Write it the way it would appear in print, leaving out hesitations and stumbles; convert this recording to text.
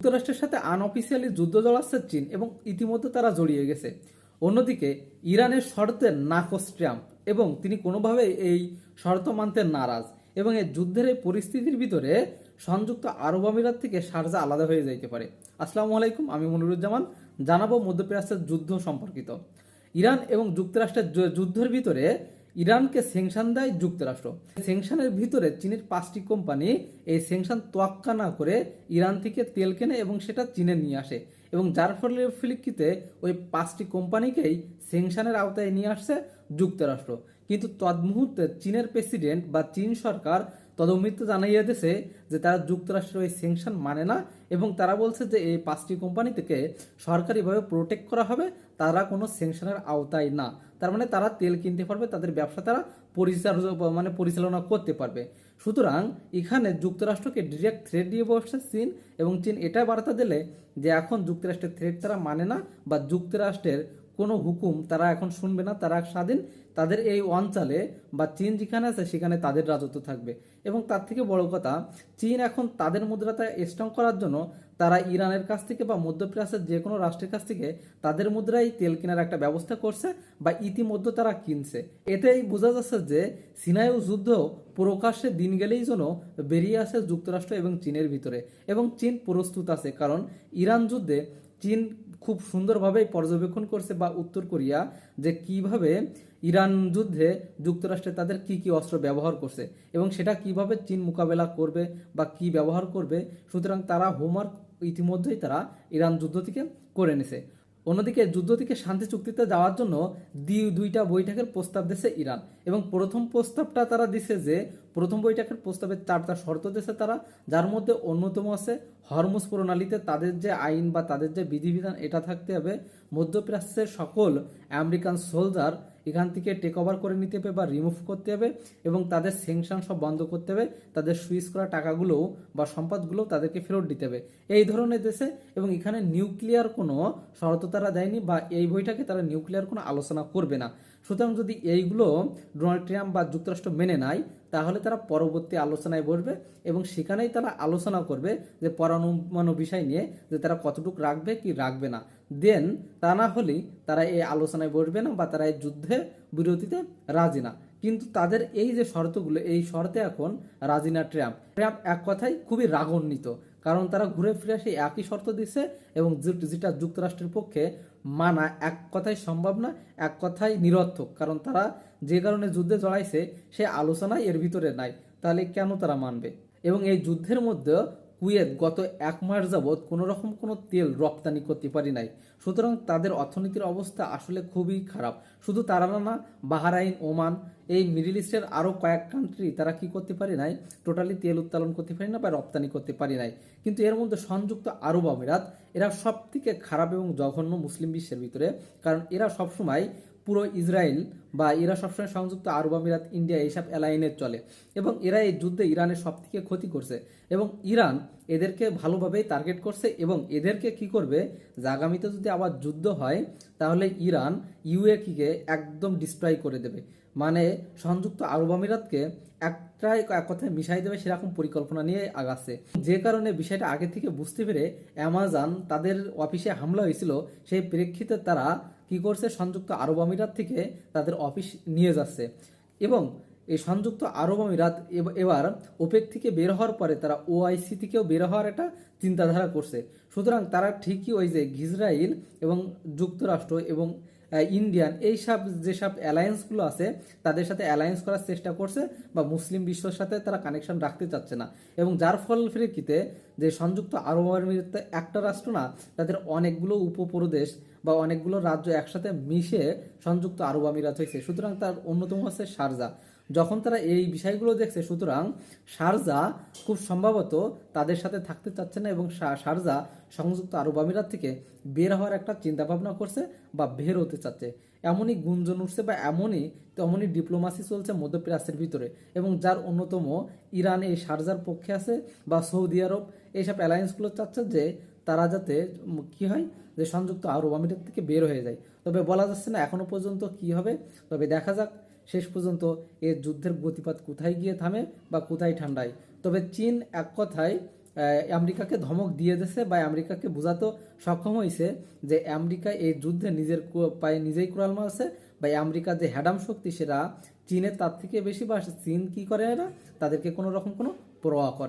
যুক্তরাষ্ট্রের সাথে আনঅফিসিয়ালি যুদ্ধ চালাচ্ছে চীন এবং ইতিমধ্যে তারা জড়িয়ে গেছে। অন্যদিকে ইরানের শর্তে নাকচ ট্রাম্প এবং তিনি কোনোভাবে এই শর্ত মানতে নারাজ এবং এই যুদ্ধের এই পরিস্থিতির ভিতরে সংযুক্ত আরব আমিরাত থেকে শারজা আলাদা হয়ে যাইতে পারে। আসসালামু আলাইকুম, আমি মনিরুজ্জামান। জানাবো মধ্যপ্রাচ্যের যুদ্ধ সম্পর্কিত। ইরান এবং যুক্তরাষ্ট্রের যুদ্ধের ভিতরে ইরানকে স্যাংশন দেয় যুক্তরাষ্ট্র। স্যাংশনের ভিতরে চীনের 5টি কোম্পানি এই স্যাংশন তোয়াক্কা না করে ইরান থেকে তেল কেনে এবং সেটা চীনে নিয়ে আসে এবং যার ফলশ্রুতিতে ওই 5টি কোম্পানিকেই স্যাংশনের আওতায় নিয়ে আসছে যুক্তরাষ্ট্র। কিন্তু তৎমুহূর্তে চীনের প্রেসিডেন্ট বা চীন সরকার তদমিত্র জানাইয়া দিয়েছে যে তারা যুক্তরাষ্ট্রের ওই স্যাংশন মানে না এবং তারা বলছে যে এই 5টি কোম্পানি থেকে সরকারিভাবে প্রোটেক্ট করা হবে, তারা কোনো স্যাংশনের আওতায় না। তার মানে তারা তেল কিনতে পারবে, তাদের ব্যবসা তারা পরিচালনা করতে পারবে। সুতরাং এখানে যুক্তরাষ্ট্রকে ডিরেক্ট থ্রেট দিয়ে বসছে চীন এবং চীন এটা বার্তা দিলে যে এখন যুক্তরাষ্ট্রের থ্রেট তারা মানে না বা যুক্তরাষ্ট্রের কোনো হুকুম তারা এখন শুনবে না, তারা স্বাধীন, তাদের এই অঞ্চলে বা চীন যেখানে আছে সেখানে তাদের রাজত্ব থাকবে। এবং তার থেকে বড় কথা, চীন এখন তাদের মুদ্রাটা স্ট্রং করার জন্য তারা ইরানের কাছ থেকে বা মধ্যপ্রাচ্যের যে কোনো রাষ্ট্রের কাছ থেকে তাদের মুদ্রায় তেল কেনার একটা ব্যবস্থা করছে বা ইতিমধ্যে তারা কিনছে। এতেই বোঝা যাচ্ছে যে সিনাই যুদ্ধ প্রকাশ্যে দিন গেলেই যেন বেরিয়ে আসে যুক্তরাষ্ট্র এবং চীনের ভিতরে এবং চীন প্রস্তুত আছে, কারণ ইরান যুদ্ধে চীন খুব সুন্দরভাবে পর্যবেক্ষণ করছে বা উত্তর কোরিয়া যে কিভাবে ইরান যুদ্ধে যুক্তরাষ্ট্রে তাদের কি কি অস্ত্র ব্যবহার করছে এবং সেটা কিভাবে চীন মোকাবেলা করবে বা কি ব্যবহার করবে। সুতরাং তারা হোমওয়ার্ক ইতিমধ্যেই তারা ইরান যুদ্ধ থেকে করে নিছে। অন্যদিকে যুদ্ধ থেকে শান্তি চুক্তিতে যাওয়ার জন্য দুইটা বৈঠকের প্রস্তাব দিয়েছে ইরান এবং প্রথম প্রস্তাবটা তারা দিছে যে প্রথম বৈঠকের প্রস্তাবে 4টা শর্ত দিয়েছে তারা, যার মধ্যে অন্যতম আছে হরমুজ প্রণালীতে তাদের যে আইন বা তাদের যে বিধিবিধান এটা থাকতে হবে, মধ্যপ্রাচ্যের সকল আমেরিকান সোলজার এখান থেকে টেক ওভার করে নিতে হবে বা রিমুভ করতে হবে এবং তাদের স্যাংশন সব বন্ধ করতে হবে, তাদের সুইচ করা টাকাগুলো বা সম্পদগুলো তাদেরকে ফেরত দিতে হবে, এই ধরনের দেশে। এবং এখানে নিউক্লিয়ার কোনো শর্ত তারা দেয়নি বা এই বইটাকে তারা নিউক্লিয়ার কোনো আলোচনা করবে না। সুতরাং যদি এইগুলো ডোনাল্ড ট্রাম্প বা যুক্তরাষ্ট্র মেনে নেয় তাহলে তারা পরবর্তী আলোচনায় বসবে এবং সেখানেই তারা আলোচনা করবে যে পরমাণু বিষয় নিয়ে যে তারা কতটুকু রাখবে কি রাখবে না। দেন তা না হলেই তারা এই আলোচনায় বসবে না বা তারা এই যুদ্ধে বিরতিতে রাজি না। কিন্তু তাদের এই যে শর্তগুলো, এই শর্তে এখন রাজি না ট্রাম্প। এক কথায় খুবই রাগান্বিত, কারণ তারা ঘুরে ফিরে সেই একই শর্ত দিচ্ছে এবং যেটা যুক্তরাষ্ট্রের পক্ষে মানা এক কথায় সম্ভব না, এক কথায় নিরর্থক, কারণ তারা যে কারণে যুদ্ধে জড়াইছে সে আলোচনায় এর ভিতরে নাই, তাহলে কেন তারা মানবে। এবং এই যুদ্ধের মধ্যে কুয়েত গত 1 মাস যাবৎ কোনো রকম কোনো তেল রপ্তানি করতে পারি নাই। সুতরাং তাদের অর্থনীতির অবস্থা আসলে খুবই খারাপ। শুধু তারা না, বাহরাইন, ওমান, এই মিডিল ইস্টের আরও কয়েক কান্ট্রি তারা কি করতে পারি নাই, টোটালি তেল উত্তোলন করতে পারি না বা রপ্তানি করতে পারি নাই। কিন্তু এর মধ্যে সংযুক্ত আরব আমিরাত এরা সব থেকে খারাপ এবং জঘন্য মুসলিম বিশ্বের ভিতরে, কারণ এরা সবসময় পুরো ইসরায়েল বা এরা সবসময় সংযুক্ত আরব আমিরাত, ইন্ডিয়া এইসব অ্যালাইনে চলে এবং এরা এই যুদ্ধে ইরানের সব থেকে ক্ষতি করছে এবং ইরান এদেরকে ভালোভাবেই টার্গেট করছে এবং এদেরকে কি করবে যে আগামীতে যদি আবার যুদ্ধ হয় তাহলে ইরান ইউএইকে একদম ডিস্ট্রয় করে দেবে, মানে সংযুক্ত আরব আমিরাতকে এক কথায় মিশাই দেবে, সেরকম পরিকল্পনা নিয়ে আগাচ্ছে। যে কারণে বিষয়টা আগে থেকে বুঝতে পেরে অ্যামাজন তাদের অফিসে হামলা হয়েছিল, সেই প্রেক্ষিতে তারা কি করছে, সংযুক্ত আরব আমিরাত থেকে তাদের অফিস নিয়ে যাচ্ছে এবং এই সংযুক্ত আরব আমিরাত এবার ওপেক থেকে বের হওয়ার পরে তারা ওআইসি থেকেও বের হওয়ার একটা চিন্তাধারা করছে। সুতরাং তারা ঠিকই ওই যে ইসরায়েল এবং যুক্তরাষ্ট্র এবং ইন্ডিয়ান এইসব যেসব অ্যালায়েন্সগুলো আছে তাদের সাথে অ্যালায়েন্স করার চেষ্টা করছে বা মুসলিম বিশ্বের সাথে তারা কানেকশন রাখতে চাচ্ছে না এবং যার ফলশ্রুতিতে যে সংযুক্ত আরব আমিরাত একটা রাষ্ট্র না, তাদের অনেকগুলো উপপ্রদেশ বা অনেকগুলো রাজ্য একসাথে মিশে সংযুক্ত আরব আমিরাত হয়েছে। সুতরাং তার অন্যতম হচ্ছে শারজা। যখন তারা এই বিষয়গুলো দেখছে, সুতরাং শারজা খুব সম্ভবত তাদের সাথে থাকতে চাচ্ছে না এবং শারজা সংযুক্ত আরব আমিরাত থেকে বের হওয়ার একটা চিন্তা ভাবনা করছে বা বের হতে চাচ্ছে। এমনই গুঞ্জন উঠছে বা তেমনই ডিপ্লোমাসি চলছে মধ্যপ্রাচ্যের ভিতরে এবং যার অন্যতম ইরান এই শারজার পক্ষে আছে বা সৌদি আরব এইসব অ্যালায়েন্সগুলো চাচ্ছে যে তারা যাতে কি হয় যে সংযুক্ত আরব আমিরাত থেকে বের হয়ে যায়। তবে বলা যাচ্ছে না এখনো পর্যন্ত কি হবে, তবে দেখা যাক শেষ পর্যন্ত এর যুদ্ধের গতিপাত কোথায় গিয়ে থামে বা কোথায় ঠান্ডায়। তবে চীন এক কথায় আমেরিকাকে ধমক দিয়ে দিয়েছে বা আমেরিকাকে বোঝাতে সক্ষম হয়েছে যে আমেরিকা এই যুদ্ধে নিজের পায়ে নিজেই কুড়াল মারছে, বা আমেরিকার যে হ্যাডাম শক্তি সেটা চীনের তার থেকে বেশি, বা চীন কি করে না তাদেরকে কোনো রকম কোনো পরোয়া করে।